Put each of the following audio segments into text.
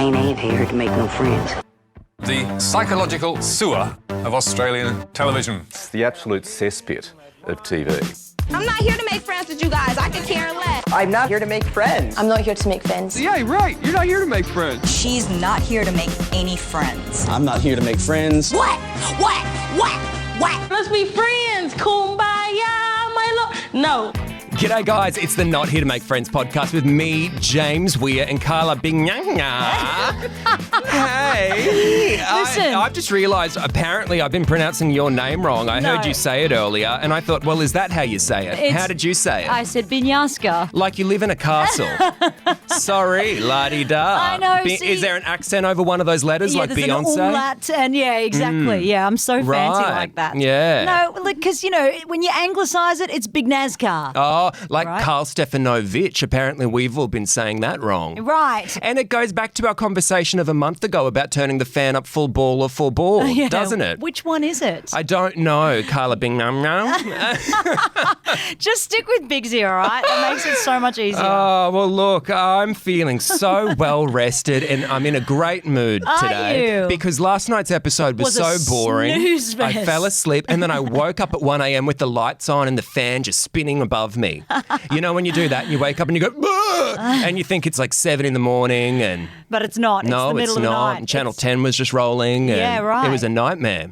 ain't here to make no friends. The psychological sewer of Australian television. It's the absolute cesspit of TV. I'm not here to make friends with you guys. I could care less. I'm not here to make friends. I'm not here to make friends. Yeah, right. You're not here to make friends. She's not here to make any friends. I'm not here to make friends. What? Let's be friends. Kumbaya, my love. No. G'day, guys. It's the Not Here to Make Friends podcast with me, James Weir, and Carla Binyanga. Hey. Listen. I've just realised, apparently, I've been pronouncing your name wrong. I heard you say it earlier, and I thought, well, is that how you say it? How did you say it? I said Binyaska. Like you live in a castle. Sorry, la-di-da. I know, see- Is there an accent over one of those letters, like there's Beyonce? an umlaut, and exactly. Yeah, I'm so fancy like that. Yeah. No, because, when you anglicise it, it's Big Nazcar. Oh, like Right. Karl Stefanovic. Apparently, we've all been saying that wrong. Right. And it goes back to our conversation of a month ago about turning the fan up full ball or full ball, Yeah, doesn't it? Which one is it? I don't know, Carla Bing Num Num. Just stick with Bigsy, all right? That makes it so much easier. Oh, well, look, I'm feeling so well rested and I'm in a great mood today. you? Because last night's episode was Was a so boring. snooze I fest. fell asleep and then I woke up at 1 a.m. with the lights on and the fan just spinning above me. You know when you do that and you wake up and you go, "Ugh," and you think it's like 7 in the morning and... But it's not. It's No, the middle it's of the not. night. And Channel 10 was just rolling. And Yeah, right. It was a nightmare.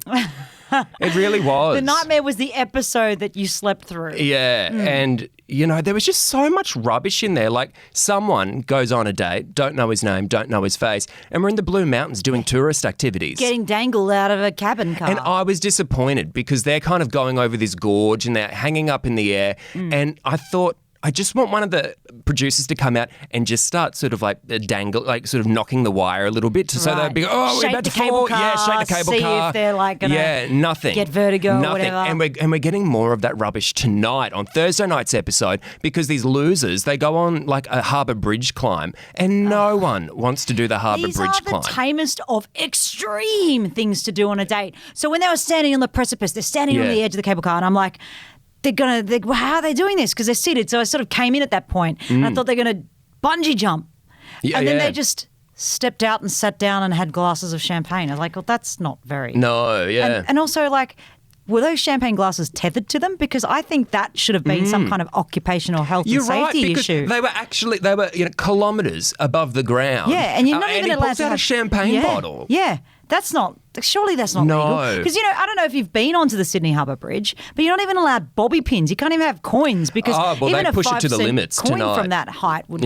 It really was. The nightmare was the episode that you slept through. Yeah, and, there was just so much rubbish in there. Like, someone goes on a date, don't know his name, don't know his face, and we're in the Blue Mountains doing tourist activities. Getting dangled out of a cabin car. And I was disappointed because they're kind of going over this gorge and they're hanging up in the air. And I thought, I just want one of the producers to come out and just start sort of like dangle, like sort of knocking the wire a little bit. So they'd be, we're Shake about the to cable fall. car, Yeah, shake the cable see car. if they're like going to nothing. get vertigo or Nothing. whatever. And we're getting more of that rubbish tonight on Thursday night's episode because these losers, they go on like a harbour bridge climb and no one wants to do the harbour bridge climb. These are the tamest of extreme things to do on a date. So when they were standing on the precipice, they're standing on the edge of the cable car and I'm like, how are they doing this? Because they're seated. So I sort of came in at that point and I thought they're going to bungee jump. Yeah, and then they just stepped out and sat down and had glasses of champagne. I was like, well, that's not very... No, yeah. And also, like, were those champagne glasses tethered to them? Because I think that should have been some kind of occupational health You're and safety right, because issue. they were kilometres above the ground. Yeah, and you're not even and he allowed pulls to out have a champagne bottle. Yeah, surely that's not legal. Because, I don't know if you've been onto the Sydney Harbour Bridge, but you're not even allowed bobby pins. You can't even have coins because even they a push it 5 to the cent limits coin tonight. from that height would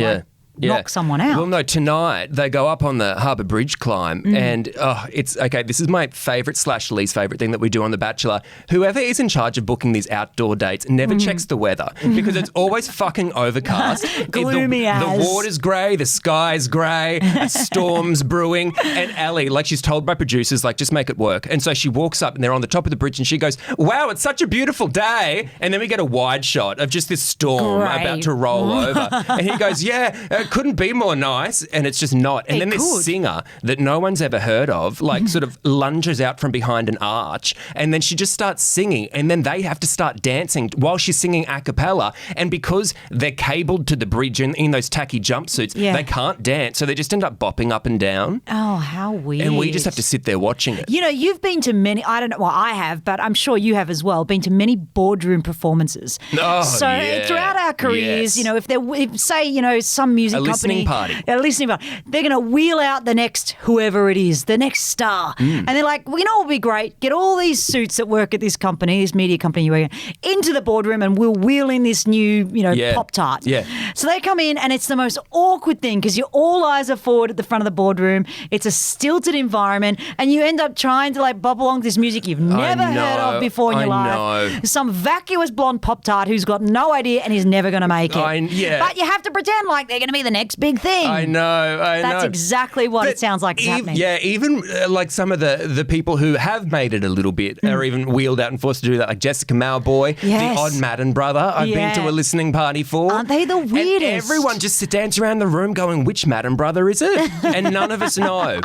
knock someone out. Well, no, tonight they go up on the Harbour Bridge climb and it's okay. This is my favourite / least favourite thing that we do on The Bachelor. Whoever is in charge of booking these outdoor dates never checks the weather because it's always fucking overcast. Gloomy The water's grey, the sky's grey, a storm's brewing. And Ellie, like she's told by producers, like just make it work. And so she walks up and they're on the top of the bridge and she goes, "Wow, it's such a beautiful day." And then we get a wide shot of just this storm about to roll over. And he goes, "Yeah, it couldn't be more nice," and it's just not. And then this singer that no one's ever heard of, like sort of lunges out from behind an arch, and then she just starts singing, and then they have to start dancing while she's singing a cappella. And because they're cabled to the bridge in those tacky jumpsuits, they can't dance, so they just end up bopping up and down. Oh, how weird. And we just have to sit there watching it. You've been to many, I don't know, well, I have, but I'm sure you have as well, been to many boardroom performances. Oh, so throughout our careers, if say, some music company. A listening party. They're going to wheel out the next whoever it is, the next star. And they're like, well, what would be great? Get all these suits that work at this company, this media company you work at, into the boardroom and we'll wheel in this new, Pop-Tart. Yeah. So they come in and it's the most awkward thing because all eyes are forward at the front of the boardroom. It's a stilted environment and you end up trying to like bop along to this music you've never heard of before in your life. Some vacuous blonde Pop-Tart who's got no idea and is never going to make it. But you have to pretend like they're going to be the next big thing. I know. That's exactly what it sounds like is happening. Yeah, even like some of the people who have made it a little bit are even wheeled out and forced to do that, like Jessica Mauboy, the odd Madden brother I've been to a listening party for. Aren't they the weirdest? And everyone just stands around the room going, which Madden brother is it? And none of us know.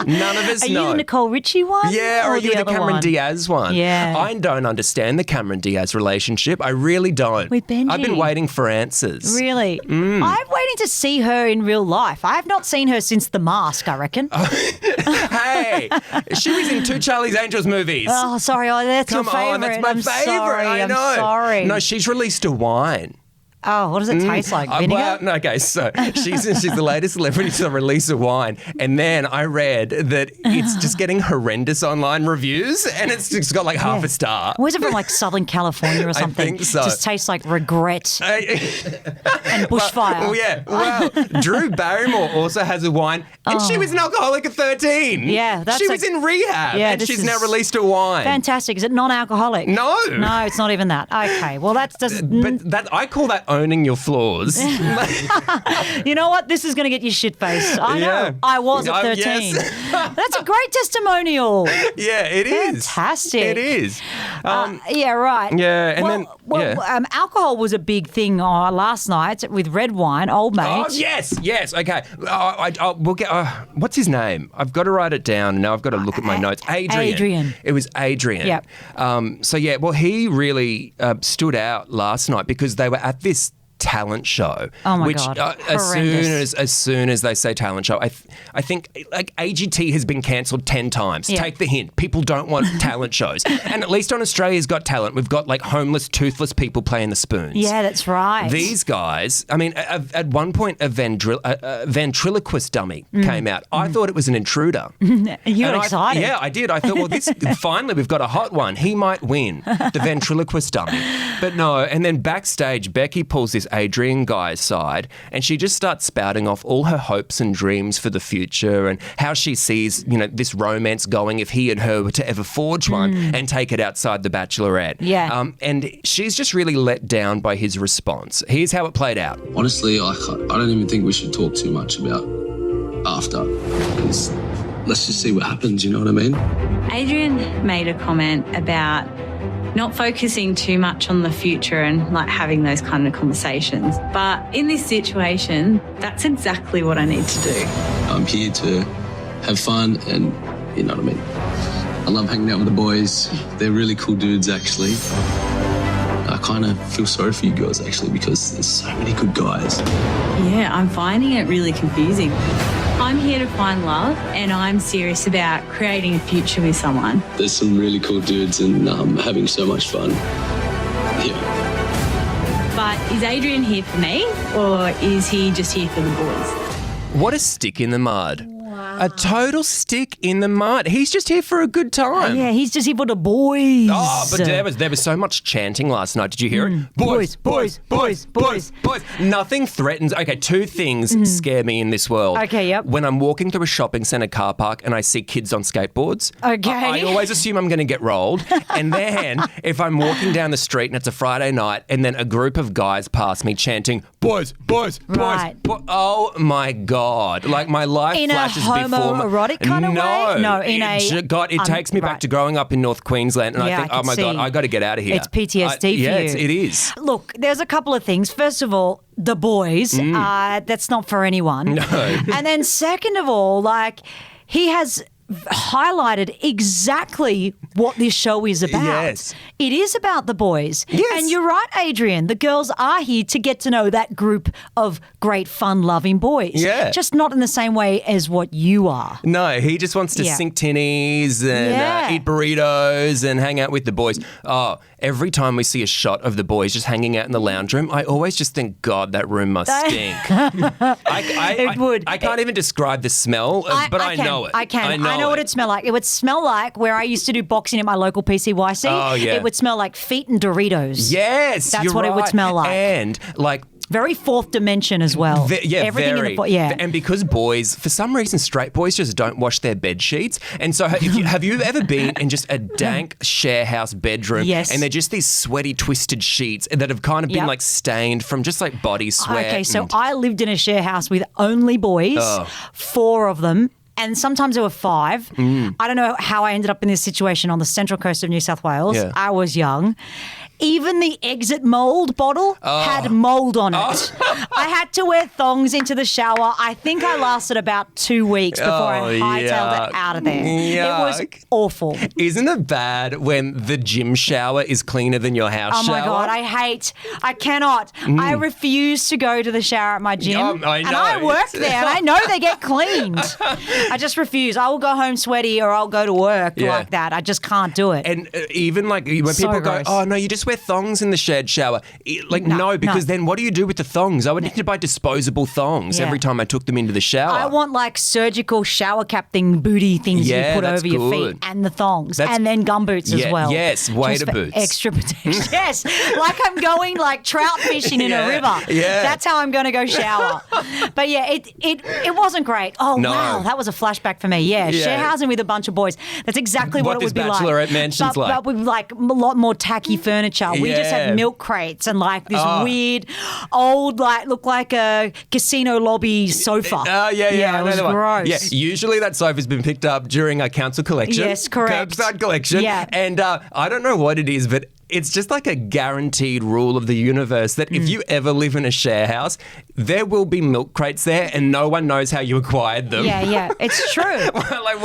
None of us Are know. you the Nicole Richie one? Yeah, or are you the Cameron one? Diaz one? Yeah. I don't understand the Cameron Diaz relationship. I really don't. With Benji. I've been waiting for answers. Really? I've waiting to see her in real life. I have not seen her since The Mask, I reckon. Hey, she was in 2 Charlie's Angels movies. Oh, sorry. Oh, that's Come your favourite. on, that's my I'm favourite. Sorry, I know. I'm sorry. No, she's released a wine. Oh, what does it taste like? Vinegar? Well, no, okay, so she's the latest celebrity to release a wine, and then I read that it's just getting horrendous online reviews, and it's just got like half a star. Was it from like Southern California or something? I think so. Just tastes like regret and bushfire. Well, yeah. Well, Drew Barrymore also has a wine, and she was an alcoholic at 13. Yeah, that's she was in rehab, Yeah, and this she's now is released a wine. Fantastic. Is it non-alcoholic? No. No, it's not even that. Okay, well, that's just... But that I call that owning your flaws. You know what? This is going to get you shit-faced. I know. Yeah. I was at 13. Yes. That's a great testimonial. Yeah, it is. Fantastic. It is. Yeah, right. Yeah, and alcohol was a big thing last night with red wine, old mate. Oh, yes. Okay. We'll get. What's his name? I've got to write it down. Now I've got to look at my notes. Adrian. It was Adrian. Yep. So yeah, well, he really stood out last night because they were at this talent show. Oh my which, God. as soon as they say talent show, I think like AGT has been cancelled 10 times. Yeah. Take the hint. People don't want talent shows. And at least on Australia's Got Talent, we've got like homeless, toothless people playing the spoons. Yeah, that's right. These guys, I mean, at one point a ventriloquist dummy came out. I thought it was an intruder. You were excited. Yeah, I did. I thought, well, this finally we've got a hot one. He might win, the ventriloquist dummy. But no, and then backstage, Becky pulls this Adrian guy's side and she just starts spouting off all her hopes and dreams for the future and how she sees, this romance going if he and her were to ever forge one and take it outside the Bachelorette. Yeah. And she's just really let down by his response. Here's how it played out. Honestly, I don't even think we should talk too much about after. Because let's just see what happens, you know what I mean? Adrian made a comment about not focusing too much on the future and like having those kind of conversations. But in this situation, that's exactly what I need to do. I'm here to have fun and, you know what I mean? I love hanging out with the boys. They're really cool dudes, actually. I kind of feel sorry for you girls, actually, because there's so many good guys. Yeah, I'm finding it really confusing. I'm here to find love and I'm serious about creating a future with someone. There's some really cool dudes and having so much fun. Yeah. But is Adrian here for me or is he just here for the boys? What a stick in the mud. A total stick in the mud. He's just here for a good time. Yeah, he's just here for the boys. Oh, but there was so much chanting last night. Did you hear it? Boys, boys, boys, boys. Nothing threatens. Okay, 2 things scare me in this world. Okay, yep. When I'm walking through a shopping centre car park and I see kids on skateboards, Okay. I always assume I'm going to get rolled. And then if I'm walking down the street and it's a Friday night and then a group of guys pass me chanting, boys, boys, Right. boys. Oh my God. Like my life In a flashes before homoerotic kind of way? No, in a... God, it takes me back to growing up in North Queensland and Yeah, I think, I oh can my God, see. I got to get out of here. It's PTSD for yeah, you. it is. Look, there's a couple of things. First of all, the boys, that's not for anyone. No. And then second of all, like, he has highlighted exactly what this show is about. Yes. It is about the boys. Yes. And you're right, Adrian. The girls are here to get to know that group of great, fun-loving boys. Yeah. Just not in the same way as what you are. No, he just wants to Yeah. sink tinnies and Yeah. eat burritos and hang out with the boys. Oh, every time we see a shot of the boys just hanging out in the lounge room, I always just think, God, that room must stink. It would. I can't even describe the smell, but I know it. I can. I know what it it'd smell like. It would smell like where I used to do boxing at my local PCYC. Oh, yeah. It would smell like feet and Doritos. Yes, That's you're what it would right. smell like. And like Very fourth dimension as well. Everything very. in the yeah. And because boys, for some reason, straight boys just don't wash their bed sheets. And so have you ever been in just a dank share house bedroom? Yes. And they're just these sweaty, twisted sheets that have kind of been Yep. like stained from just like body sweat. Okay, so I lived in a share house with only boys, 4 of them. And sometimes there were 5. I don't know how I ended up in this situation on the central coast of New South Wales. Yeah. I was young. even the exit mold bottle had mold on it. I had to wear thongs into the shower. I think I lasted about 2 weeks before I hightailed it out of there. Yuck. It was awful. Isn't it bad when the gym shower is cleaner than your house shower? Oh my God, I cannot. I refuse to go to the shower at my gym. I know. And I work there and I know they get cleaned. I just refuse. I will go home sweaty or I'll go to work like that. I just can't do it. And even like when So people gross. go, oh no, you just wear thongs in the shared shower. No, because then what do you do with the thongs? I would need to buy disposable thongs every time I took them into the shower. I want like surgical shower cap booty things you put over your feet and the thongs and then gumboots as well. Yes, wader boots. Extra protection. Yes, like I'm going like trout fishing in a river. Yeah. That's how I'm going to go shower. But yeah, it wasn't great. Oh wow, that was a flashback for me. Yeah, share housing with a bunch of boys. That's exactly what it would be like. What this bachelorette mansion's like. But with like a lot more tacky furniture. We just had milk crates and like this weird old like looked like a casino lobby sofa. Yeah, it was gross. Yeah, usually that sofa's been picked up during a council collection. Yes, correct. Curbside collection. Yeah. And I don't know what it is, but it's just like a guaranteed rule of the universe that if you ever live in a share house, there will be milk crates there and no one knows how you acquired them. Yeah, it's true. Like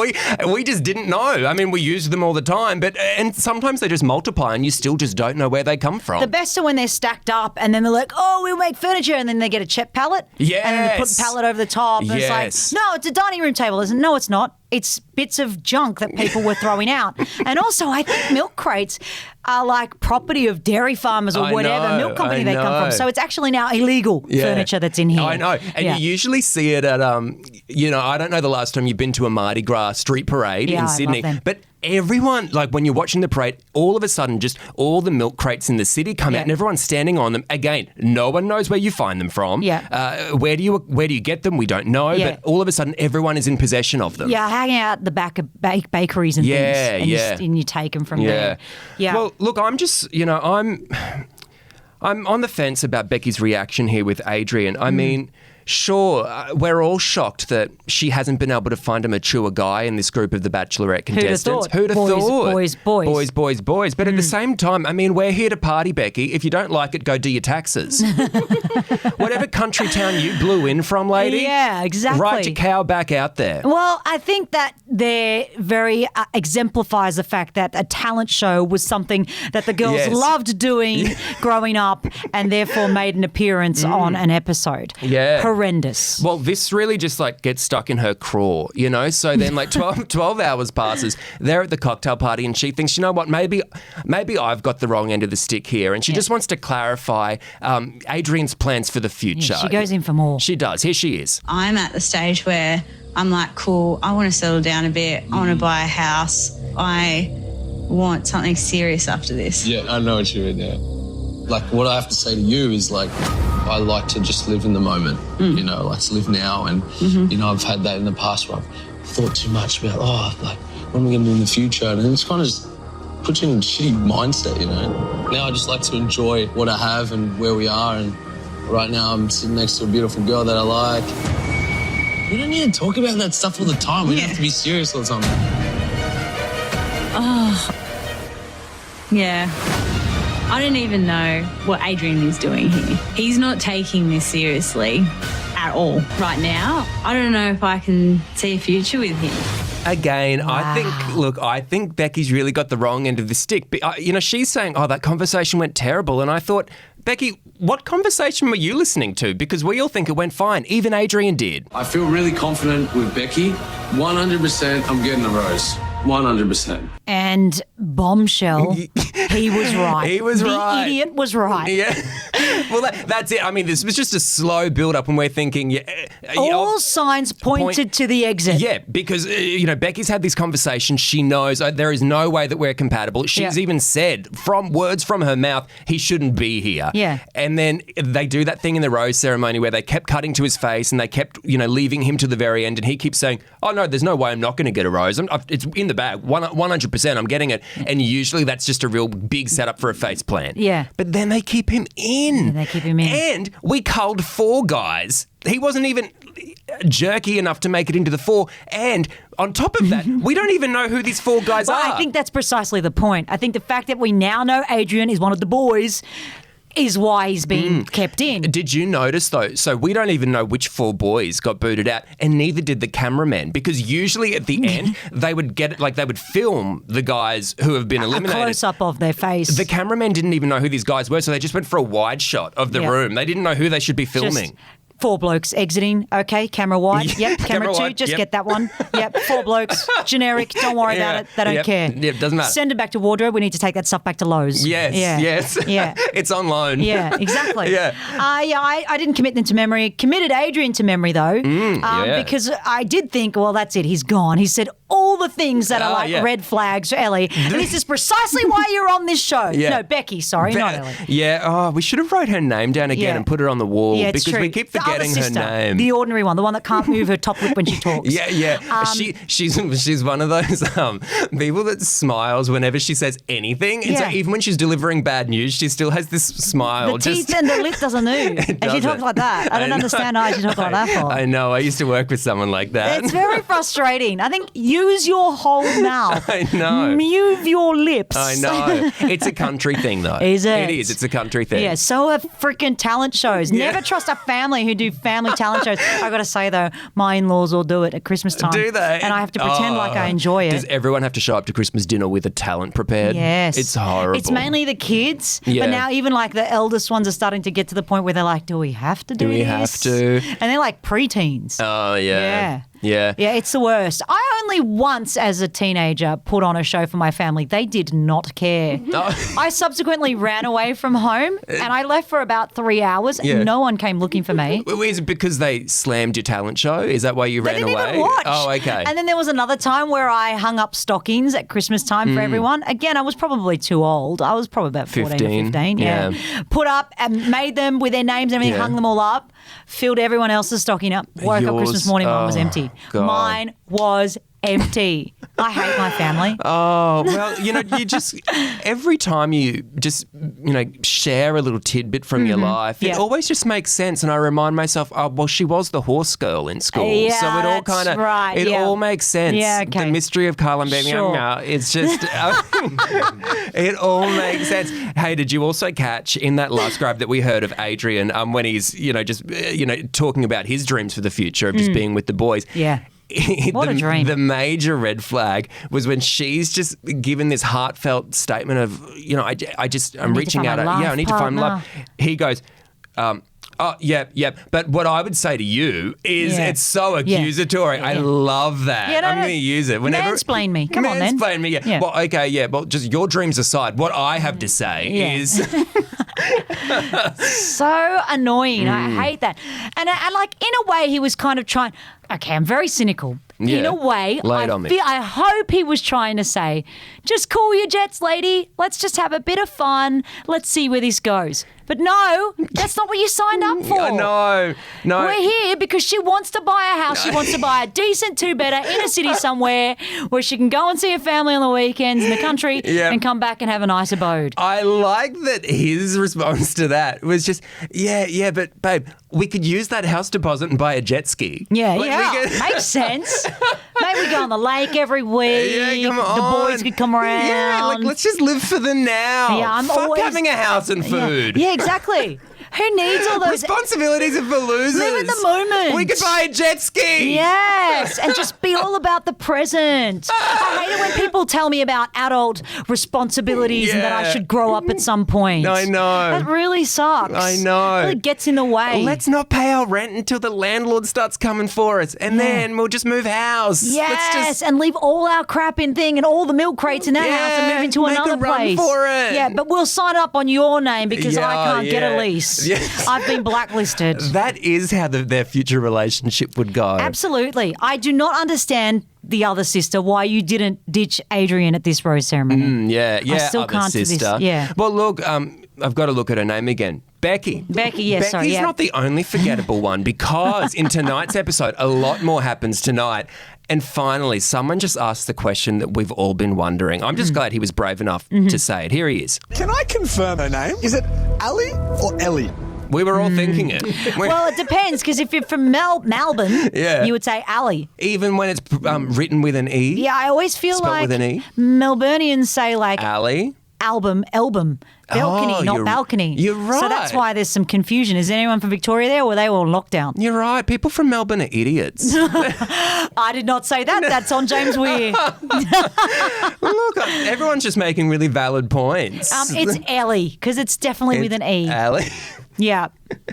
we just didn't know. I mean, we use them all the time, and sometimes they just multiply and you still just don't know where they come from. The best are when they're stacked up and then they're like, oh, we'll make furniture, and then they get a Chet pallet. Yes. And then they put the pallet over the top. And it's like, no, it's a dining room table, isn't it? No, it's not. It's bits of junk that people were throwing out. And also, I think milk crates are like property of dairy farmers or whatever milk company they come from. So it's actually now illegal furniture that's in here. I know. And you usually see it at, I don't know the last time you've been to a Mardi Gras street parade in Sydney, but everyone, like when you're watching the parade, all of a sudden just all the milk crates in the city come out and everyone's standing on them. Again, no one knows where you find them from. Where do you get them? We don't know. But all of a sudden everyone is in possession of them. Yeah, hanging out the back of bakeries and things. And you take them from there. Yeah. Well, look, I'm just, I'm on the fence about Becky's reaction here with Adrian. I mean, sure, we're all shocked that she hasn't been able to find a mature guy in this group of the Bachelorette contestants. Who'd have thought? Boys. But at the same time, I mean, we're here to party, Becky. If you don't like it, go do your taxes. Whatever country town you blew in from, lady. Yeah, exactly. Ride your cow back out there. Well, I think that there very exemplifies the fact that a talent show was something that the girls loved doing growing up and therefore made an appearance on an episode. Yeah. Horrendous. Well, this really just like gets stuck in her craw, So then like 12 hours passes. They're at the cocktail party and she thinks, you know what, maybe I've got the wrong end of the stick here. And she just wants to clarify Adrian's plans for the future. She goes in for more. She does. Here she is. I'm at the stage where I'm like, cool, I want to settle down a bit. I want to buy a house. I want something serious after this. Yeah, I know what you mean, yeah. Like, what I have to say to you is, like, I like to just live in the moment, like to live now. And, I've had that in the past where I've thought too much about, what am I going to do in the future? And it's kind of just puts you in a shitty mindset, Now I just like to enjoy what I have and where we are. And right now I'm sitting next to a beautiful girl that I like. We don't need to talk about that stuff all the time. We don't have to be serious all the time. Yeah. I don't even know what Adrian is doing here. He's not taking this seriously at all right now. I don't know if I can see a future with him. Again, wow. I think Becky's really got the wrong end of the stick. But, she's saying, that conversation went terrible. And I thought, Becky, what conversation were you listening to? Because we all think it went fine. Even Adrian did. I feel really confident with Becky. 100% I'm getting a rose. 100%. And bombshell, he was right. He was right. The idiot was right. Yeah. Well, that's it. I mean, this was just a slow build-up, and we're thinking... All signs pointed to the exit. Yeah, because, Becky's had this conversation. She knows there is no way that we're compatible. She's even said, from words from her mouth, he shouldn't be here. Yeah. And then they do that thing in the rose ceremony where they kept cutting to his face and they kept, leaving him to the very end, and he keeps saying, oh, no, there's no way I'm not going to get a rose. It's in the bag. 100%, I'm getting it. And usually that's just a real big setup for a face plant. Yeah. But then they keep him in. in. they keep him in. And we culled 4 guys. He wasn't even jerky enough to make it into the 4. And on top of that, we don't even know who these 4 guys Well, are. I think that's precisely the point. I think the fact that we now know Adrian is one of the boys is why he's being kept in. Did you notice, though? So we don't even know which 4 boys got booted out, and neither did the cameramen, because usually at the end, they would they would film the guys who have been eliminated. A close-up of their face. The cameramen didn't even know who these guys were, so they just went for a wide shot of the room. They didn't know who they should be filming. Just 4 blokes exiting. Okay, camera wide. Yep, camera 2. wide, Just yep. get that one. Yep, 4 blokes. Generic. Don't worry about it. They don't care. Yep, doesn't matter. Send it back to wardrobe. We need to take that stuff back to Lowe's. Yes, Yeah. yes. Yeah. It's on loan. Yeah, exactly. Yeah. I didn't commit them to memory. Committed Adrian to memory, though, yeah. because I did think, well, that's it. He's gone. He said all the things that are like red flags for Ellie. And this is precisely why you're on this show. Yeah. No, Becky, sorry, not Ellie. Yeah, oh, we should have wrote her name down again Yeah. and put it on the wall Yeah, it's because true. we keep The other forgetting her sister, name. The ordinary one, the one that can't move her top lip when she talks. Yeah. She's one of those people that smiles whenever she says anything. And so Yeah. even when she's delivering bad news, she still has this smile. The teeth and the lip doesn't move. And she doesn't. talks like that. I don't understand how she talks like that for. I know. I used to work with someone like that. It's very frustrating. I think use your whole mouth. I know. Move your lips. I know. It's a country thing, though. Is it? It is. It's a country thing. Yeah, so are freaking talent shows. Yeah. Never trust a family who do family talent shows. I got to say, though, my in-laws all do it at Christmas time. Do they? And I have to pretend like I enjoy it. Does everyone have to show up to Christmas dinner with a talent prepared? Yes. It's horrible. It's mainly the kids. Yeah. But now even like the eldest ones are starting to get to the point where they're like, do we have to do this? we have to? And they're like preteens. Oh, yeah. Yeah, it's the worst. I only once, as a teenager, put on a show for my family. They did not care. I subsequently ran away from home and I left for about 3 hours and no one came looking for me. Is it because they slammed your talent show? Is that why you They ran didn't away? even watch. Oh, okay. And then there was another time where I hung up stockings at Christmas time for everyone. Again, I was probably too old. I was probably about 14 or 15. Yeah. Put up and made them with their names and everything, hung them all up, filled everyone else's stocking up. Woke up Christmas morning, mine was empty. God. Mine was empty. I hate my family. Oh, well, you just, every time you just, share a little tidbit from your life, it always just makes sense. And I remind myself, oh, well, she was the horse girl in school. Yeah, so it all that's kind of, right, it yeah. all makes sense. Yeah, okay. The mystery of Carl and Baby Sure. it's just, it all makes sense. Hey, did you also catch in that last grab that we heard of Adrian when he's, talking about his dreams for the future of just being with the boys? Yeah. What a dream. The major red flag was when she's just given this heartfelt statement of, I'm reaching out. I need to find love. He goes, oh, yeah. But what I would say to you is it's so accusatory. I love that. Yeah, I'm going to use it. Mansplain me. Come on, then. Mansplain me, yeah. Well, okay, yeah. Well, just your dreams aside, what I have to say is... So annoying. I hate that. And like, in a way, he was kind of trying... Okay, I'm very cynical. Yeah. In a way, Lay it on me. I hope he was trying to say, just cool your jets, lady. Let's just have a bit of fun. Let's see where this goes. But no, that's not what you signed up for. No. We're here because she wants to buy a house. She wants to buy a decent two-bedder in a city somewhere where she can go and see her family on the weekends in the country and come back and have a nice abode. I like that his response to that was just, but babe, we could use that house deposit and buy a jet ski. Makes sense. Maybe we go on the lake every week. Yeah, come on. The boys could come around. Yeah, let's just live for the now. Yeah, Fuck having a house and food. Yeah, exactly. Who needs all those responsibilities are for losers? Live in the moment. We could buy a jet ski. Yes, and just be all about the present. I hate it when people tell me about adult responsibilities and that I should grow up at some point. I know. That really sucks. I know. It really gets in the way. Let's not pay our rent until the landlord starts coming for us, and then we'll just move house. Yes, and leave all our crap in thing and all the milk crates in that house and move into make another a run place. for it. Yeah, but we'll sign up on your name because I can't get a lease. Yes. I've been blacklisted. That is how their future relationship would go. Absolutely. I do not understand the other sister why you didn't ditch Adrian at this rose ceremony. Yeah. I still other can't sister. to this. Yeah. Well, look, I've got to look at her name again. Becky. Becky, yes, sorry. Becky's Yeah. not the only forgettable one because in tonight's episode, a lot more happens tonight. And finally, someone just asked the question that we've all been wondering. I'm just glad he was brave enough to say it. Here he is. Can I confirm her name? Is it Ali or Ellie? We were all thinking it. Well, it depends, because if you're from Melbourne, Yeah. you would say Ali. Even when it's written with an E? Yeah, I always feel Spelled like with an E? Melburnians say like Ali? album, balcony, Oh, not balcony. you're So that's right. why there's some confusion. Is anyone from Victoria there, or were they all locked down? You're right. People from Melbourne are idiots. I did not say that. That's on James Weir. Look, everyone's just making really valid points. It's Ellie, because it's definitely with an E. Ali. Yeah.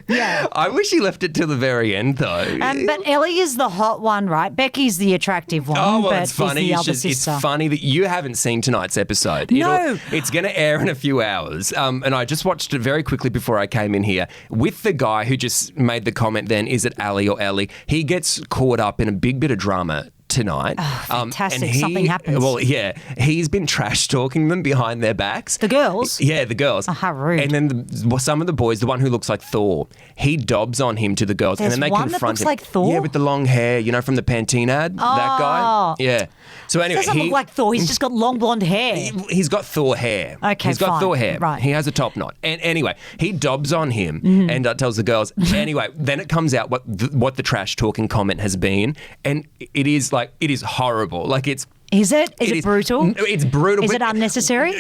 Yeah. I wish he left it till the very end, though. But Ellie is the hot one, right? Becky's the attractive one. Oh, well, but it's funny. is the other It's sister. funny that you haven't seen tonight's episode. No. It's going to air in a few hours. And I just watched it very quickly before I came in here with the guy who just made the comment then, is it Ali or Ellie? He gets caught up in a big bit of drama tonight. Oh, fantastic. Something happens. Well, yeah. He's been trash talking them behind their backs. The girls? Yeah, the girls. Oh, how rude. And then some of the boys, the one who looks like Thor, he dobs on him to the girls. There's and then they one that confront looks him. like Thor? Yeah, with the long hair, from the Pantene ad, that guy. Yeah. So anyway, Doesn't look like Thor. He's just got long blonde hair. He's got Thor hair. Okay, He's got fine. Thor hair. Right. He has a top knot. And anyway, he dobs on him Mm-hmm. and tells the girls. Anyway, then it comes out what the trash talking comment has been, and it is horrible. Like it's. Is it? Is it brutal? It's brutal. Is but it unnecessary?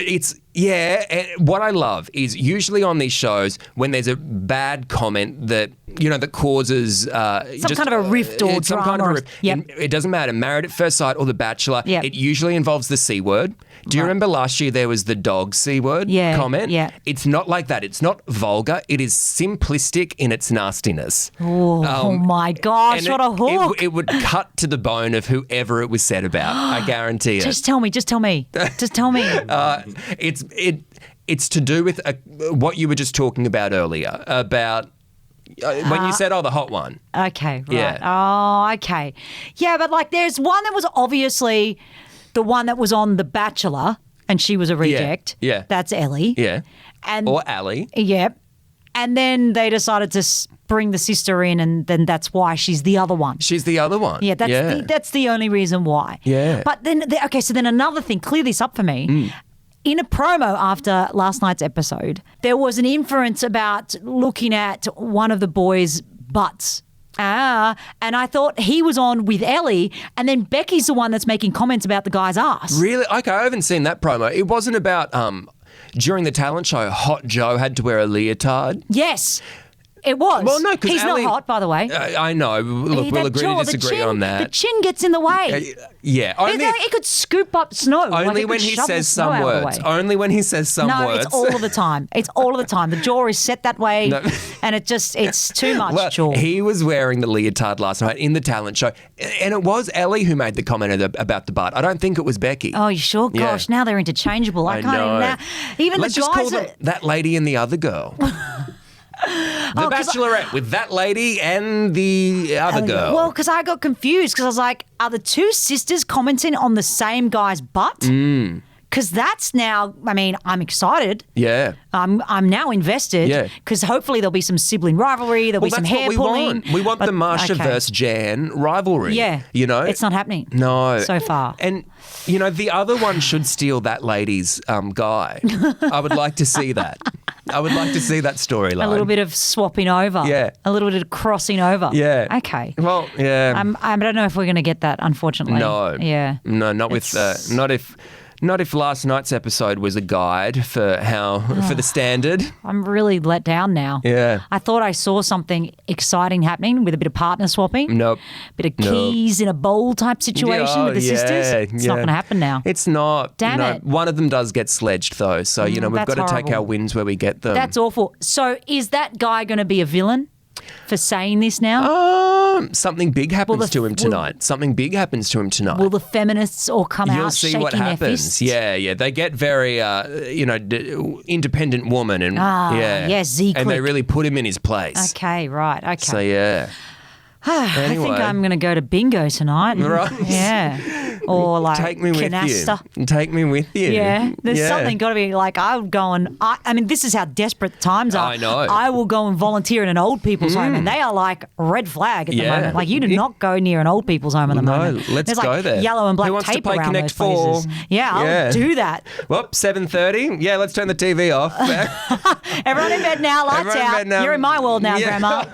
And what I love is usually on these shows when there's a bad comment that that causes Some kind of a rift or some kind of a drama. rift. Yep. It doesn't matter. Married at First Sight or The Bachelor. Yep. It usually involves the C word. Do you remember last year there was the dog C word comment? Yeah. It's not like that. It's not vulgar. It is simplistic in its nastiness. Oh my gosh, And what a hook. It would cut to the bone of whoever it was said about. I guarantee it. Just tell me. Just tell me. It's to do with what you were just talking about earlier about when you said, the hot one. Okay, right. Yeah. Oh, okay. Yeah, but there's one that was obviously the one that was on The Bachelor and she was a reject. Yeah. That's Ellie. Yeah. And Or Ali. Yep. And then they decided to bring the sister in, and then that's why she's the other one. She's the other one. Yeah, that's the only reason why. Yeah. But then, so then another thing, clear this up for me. In a promo after last night's episode, there was an inference about looking at one of the boys' butts. And I thought he was on with Ellie, and then Becky's the one that's making comments about the guy's ass. Really? Okay, I haven't seen that promo. It wasn't about during the talent show, Hot Joe had to wear a leotard. Yes. It was. Well, no, because he's Ali, not hot, by the way. I know. Look, we'll agree to disagree on that. The chin gets in the way. Yeah. It could scoop up snow. Only when he says some words. Only when he says some words. No, it's all of the time. It's all of the time. The jaw is set that way, and it's too much jaw. He was wearing the leotard last night in the talent show, and it was Ellie who made the comment about the butt. I don't think it was Becky. Oh, you sure? Yeah. Gosh, now they're interchangeable. I can't know. even. Even Let's the just guys call them that lady and the other girl. The Bachelorette with that lady and the other girl. Well, because I got confused because I was like, are the two sisters commenting on the same guy's butt? Because that's now, I'm excited. Yeah. I'm now invested. Yeah. Because hopefully there'll be some sibling rivalry. There'll be some hair pulling. We want the Marsha versus Jan rivalry. Yeah. It's not happening. No. So far. And, the other one should steal that lady's guy. I would like to see that. I would like to see that storyline. A little bit of swapping over. Yeah. A little bit of crossing over. Yeah. Okay. Well, yeah. I don't know if we're going to get that, unfortunately. No. Yeah. No, not if last night's episode was a guide for for the standard. I'm really let down now. Yeah. I thought I saw something exciting happening with a bit of partner swapping. Nope. Bit of keys in a bowl type situation with the sisters. It's not going to happen now. It's not. Damn it. One of them does get sledged though, so we've got to take our wins where we get them. That's awful. So is that guy going to be a villain for saying this now? Something big happens to him tonight. Something big happens to him tonight. Will the feminists all come You'll out see shaking what their happens. fists? Yeah. They get very, independent woman, and Z and they click. really put him in his place. Okay, right. Okay. So yeah. I think I'm going to go to bingo tonight. Right. Yeah. or like Take me canasta. with you. Take me with you. Yeah, there's something got to be like I would go and I mean this is how desperate times are. I know. I will go and volunteer in an old people's home, and they are like red flag at the moment. Like you do not go near an old people's home at the moment. Let's There's go like there. yellow and black Who wants tape to play around Connect those places. 4? Yeah, I would do that. Well, 7:30. Yeah, let's turn the TV off. Everyone in bed now, lights Everyone in out. bed now. You're in my world now, Grandma.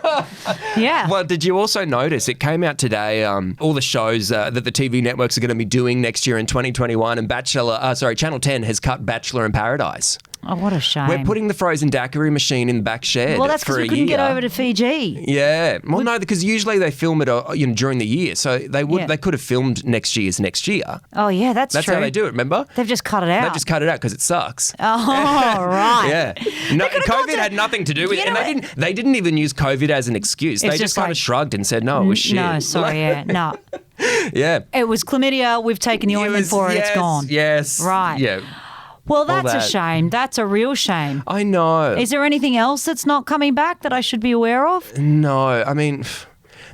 Yeah. Well, did you also notice it came out today? All the shows that the TV networks are going to be doing next year in 2021, and Channel 10 has cut Bachelor in Paradise. Oh, what a shame. We're putting the frozen daiquiri machine in the back shed. Well, that's for because we a couldn't year. get over to Fiji. Yeah. Well, no, because usually they film it during the year, so they could have filmed next year. Oh, yeah, that's true. That's how they do it, remember? They've just cut it out. They've just cut it out because it sucks. Oh, right. Yeah. No, COVID had nothing to do with it. And they didn't even use COVID as an excuse. They just kind of shrugged and said, no, it was shit. No, sorry, no. Yeah. It was chlamydia. We've taken the ointment for it. It's gone. Yes. Right. Yeah. Well, that's a shame. That's a real shame. I know. Is there anything else that's not coming back that I should be aware of? No. I mean,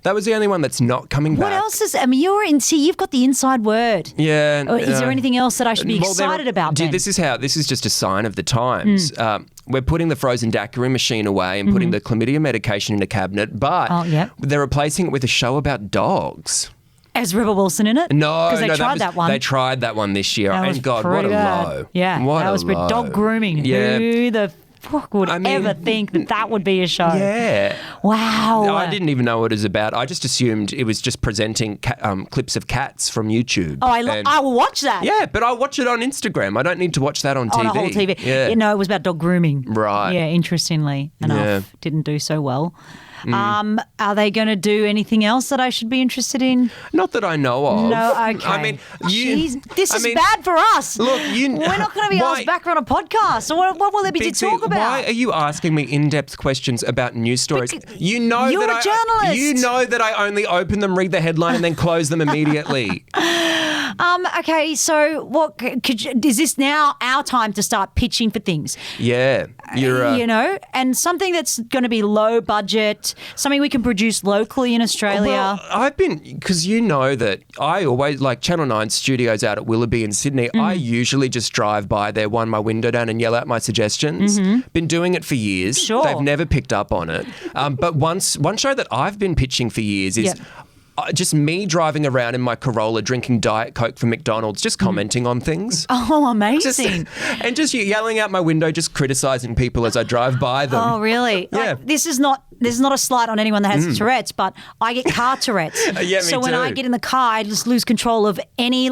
that was the only one that's not coming back. What else is? I mean, you've got the inside word. Yeah. Is there anything else that I should be excited about? Then? This is just a sign of the times. We're putting the frozen daiquiri machine away and putting the chlamydia medication in a cabinet, but they're replacing it with a show about dogs. Has Rebel Wilson in it? No, because they tried that one. They tried that one this year, and God, what a low! Yeah, that was pretty dog grooming. Yeah. Who the fuck would ever think that would be a show? Yeah. Wow. I didn't even know what it was about. I just assumed it was just presenting clips of cats from YouTube. Oh, I will watch that. Yeah, but I watch it on Instagram. I don't need to watch that on TV. On a whole TV. Yeah. No, it was about dog grooming. Right. Yeah, interestingly enough. Didn't do so well. Are they going to do anything else that I should be interested in? Not that I know of. No, okay. I mean, this is bad for us. Look, we're not going to be asked back on a podcast. So what will there be to talk about? Why are you asking me in-depth questions about news stories? You're a journalist. You know that I only open them, read the headline, and then close them immediately. Okay, so is this now our time to start pitching for things? Yeah, and something that's going to be low budget, something we can produce locally in Australia. Well, because you know that I always like Channel 9 studios out at Willoughby in Sydney. I usually just drive by there, wind my window down, and yell out my suggestions. Been doing it for years. Sure. They've never picked up on it. But one show that I've been pitching for years is. Just me driving around in my Corolla drinking Diet Coke from McDonald's, just commenting on things. Oh, amazing. Just yelling out my window, just criticising people as I drive by them. Oh, really? Yeah. Like, this is not a slight on anyone that has Tourette's, but I get car Tourette's. Yeah, me so when too. I get in the car, I just lose control of any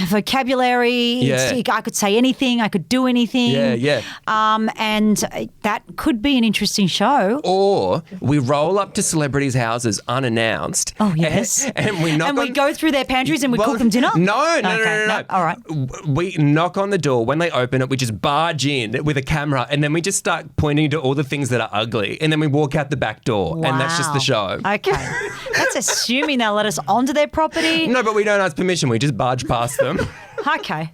vocabulary. Yeah. I could say anything. I could do anything. Yeah. And that could be an interesting show. Or we roll up to celebrities' houses unannounced. Oh, yes. And we knock we go through their pantries and we cook them dinner? No. All right. We knock on the door. When they open it, we just barge in with a camera and then we just start pointing to all the things that are ugly. And then we walk out the back door. Wow. And that's just the show. Okay. That's assuming they'll let us onto their property. No, but we don't ask permission. We just barge past them. Okay.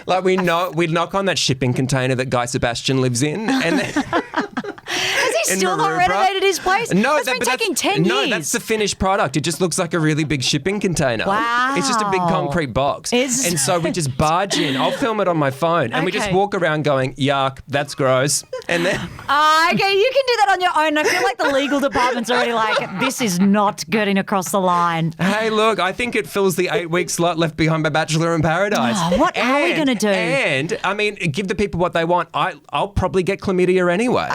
Like we'd knock on that shipping container that Guy Sebastian lives in, and then has he still not renovated his place? No, that's been taking 10 years. No, that's the finished product. It just looks like a really big shipping container. Wow. It's just a big concrete box, and so we just barge in. I'll film it on my phone, and we just walk around going, "Yuck, that's gross," and then. Okay, you can do that on your own. I feel like the legal department's already like, this is not getting across the line. Hey, look, I think it fills the 8-week slot left behind by Bachelor in Paradise. Oh, what are we going to do? And, I mean, give the people what they want. I'll probably get chlamydia anyway.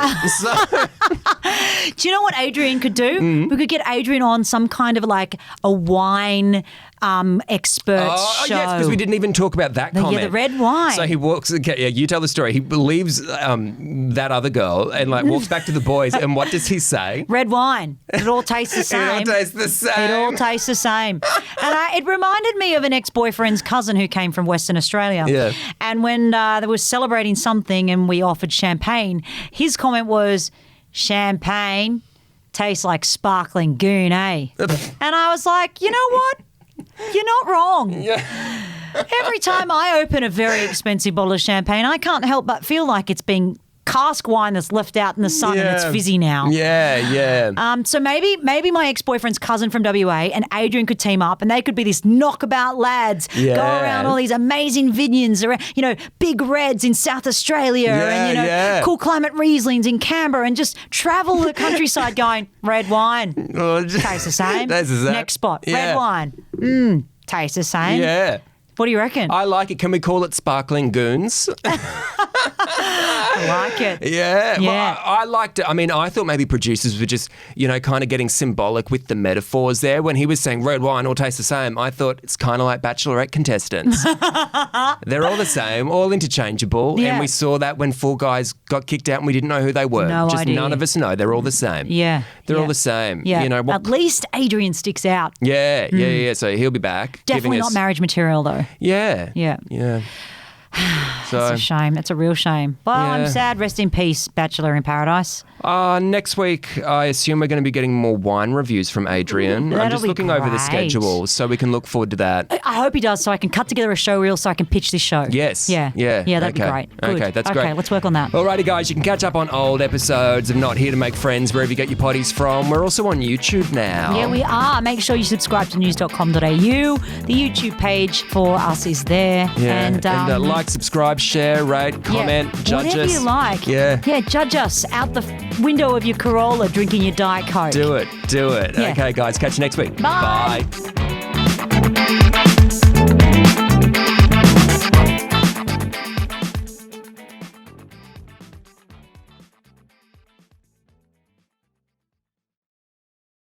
Do you know what Adrian could do? We could get Adrian on some kind of like a wine expert show. Yes, because we didn't even talk about that comment. Yeah, the red wine. So he walks, you tell the story. He leaves that other girl and walks back to the boys, and what does he say? Red wine. It all tastes the same. It all tastes the same. It all tastes the same. And it reminded me of an ex-boyfriend's cousin who came from Western Australia. Yeah. And when they were celebrating something and we offered champagne, his comment was, champagne tastes like sparkling goon, eh? And I was like, you know what? You're not wrong. Every time I open a very expensive bottle of champagne, I can't help but feel like it's being cask wine that's left out in the sun and it's fizzy now. Yeah. So maybe my ex-boyfriend's cousin from WA and Adrian could team up and they could be this knockabout lads, go around all these amazing vineyards, around, big reds in South Australia and, cool climate Rieslings in Canberra and just travel the countryside going, red wine, tastes the same. Next spot, red wine, tastes the same. Yeah. What do you reckon? I like it. Can we call it Sparkling Goons? I like it. Yeah. Well, I liked it. I mean, I thought maybe producers were just, kind of getting symbolic with the metaphors there. When he was saying red wine all tastes the same, I thought it's kind of like Bachelorette contestants. They're all the same, all interchangeable. Yeah. And we saw that when Four Guys got kicked out and we didn't know who they were. No just idea. none of us know. They're all the same. Yeah. They're all the same. Yeah. What? At least Adrian sticks out. Yeah. So he'll be back. Definitely not marriage material though. Yeah. So It's a shame. It's a real shame. Well, I'm sad. Rest in peace, Bachelor in Paradise. Next week, I assume we're going to be getting more wine reviews from Adrian. I'm just looking over the schedule, so we can look forward to that. I hope he does, so I can cut together a show reel so I can pitch this show. Yes. Yeah, that'd be great. Good. Okay, that's great. Okay, let's work on that. Alrighty, guys, you can catch up on old episodes of Not Here to Make Friends wherever you get your potties from. We're also on YouTube now. Yeah, we are. Make sure you subscribe to news.com.au. The YouTube page for us is there. Yeah. And like, subscribe, share, rate, comment, judge us. Whatever you like. Yeah, judge us out the window of your Corolla drinking your Diet Coke. Do it. Yeah. Okay, guys, catch you next week. Bye. Bye.